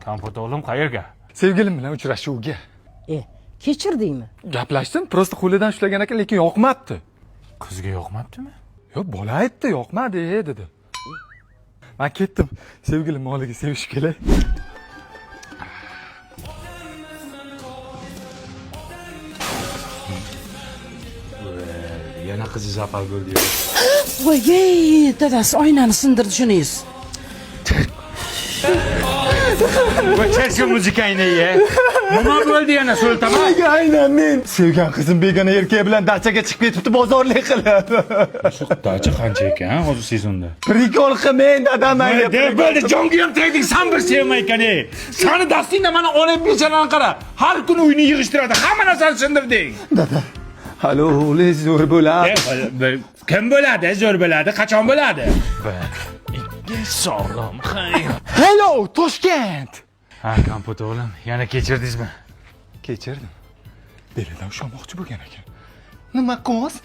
Kompot o'g'lim qayerga? Sevgilim bilan uchrashuvga. Kechirdingmi? Gaplashdim, prosta qo'lidan ushlagan ekan, lekin yoqmabdi. Qizga yoqmabdimi? Yo'q, bola aytdi, yoqmadi dedi. Men ketdim. Sevgilim moliga sevishib kelay. Yana qizi zapal bo'ldi. Voy, dadasi oynani sindirdi shuniz. Va cherchi muzikangni ye. Nima bo'ldi yana so'ltama? Aynan men. Sevgan qizim begona erkak bilan dachaga chiqib ketibdi, bozorlik qilib. Shu dacha qancha ekan, hozir sezonda? Prikol qilmang, dadam. Deb bo'ldi, jonga ham tegding, sen bir sevmay ekan. Sani dastingda mana ona bechalarni qara. Har kuni uyni yig'ishtiradi, hamma narsani sindirding. Dada. Halo, o'g'lingiz zo'r bo'ladi. Kim bo'ladi? Zo'r bo'ladi, qachon bo'ladi? Sog'lom, xayr. Hello, Toshkent. Ha, Kompot o'g'lim, yana kechirdingizmi? Kechirdim. Belidan ushlamoqchi bo'lgan ekan. Nima qilasiz?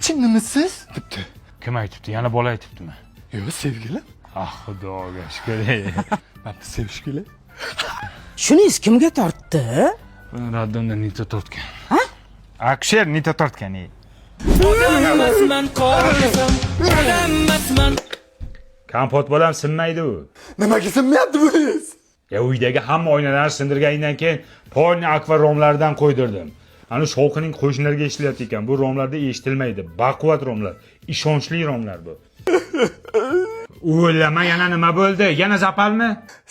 Chinnimisiz? debdi. Kim aytibdi? Yana bola aytibdimi? Yo'q, sevgilim. Ah, xudoga shukr. Men sevish kelay. Shuniz kimga tortdi? Raddonda Nita tortgan. Ha? Aksher Nita tortgan. Kompot bolam sinmaydi u. Nimaga sinmayapti buningiz? Uydagi hamma oynalarni sindirgandan keyin polni akva romlardan qo'ydirdim. Ana shovqining qo'shnilarga eshitilyapti ekan. Bu romlarda eshitilmaydi. Baquvvat romlar, ishonchli romlar bu. O'lama, yana nima bo'ldi? Yana zapalmi?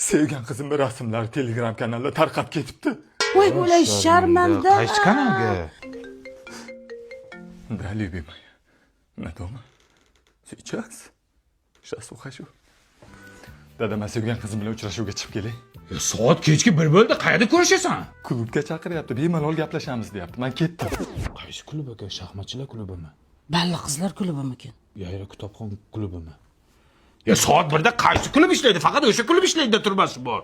Sevgan qizimning rasmlari Telegram kanalida tarqab ketibdi. Voy, bo'lay sharmanda. Qaysi kanalga? Да, любимая. На дома. Сейчас. Сейчас ухожу. Dada, men sevgan qizim bilan uchrashuvga chiqib kelay. Soat kechki 1 bo'ldi. Qayerda ko'rishasan? Klubga chaqiryapti, bemalol gaplashamiz deyapti. Men ketdim. Qaysi klub aka? Shaxmatchilar klubimi? Balla qizlar klubimikin? Yayra kitobxon klubimi? Soat 1da qaysi klub ishlaydi? Faqat o'sha klub ishlaydi turmasi bor.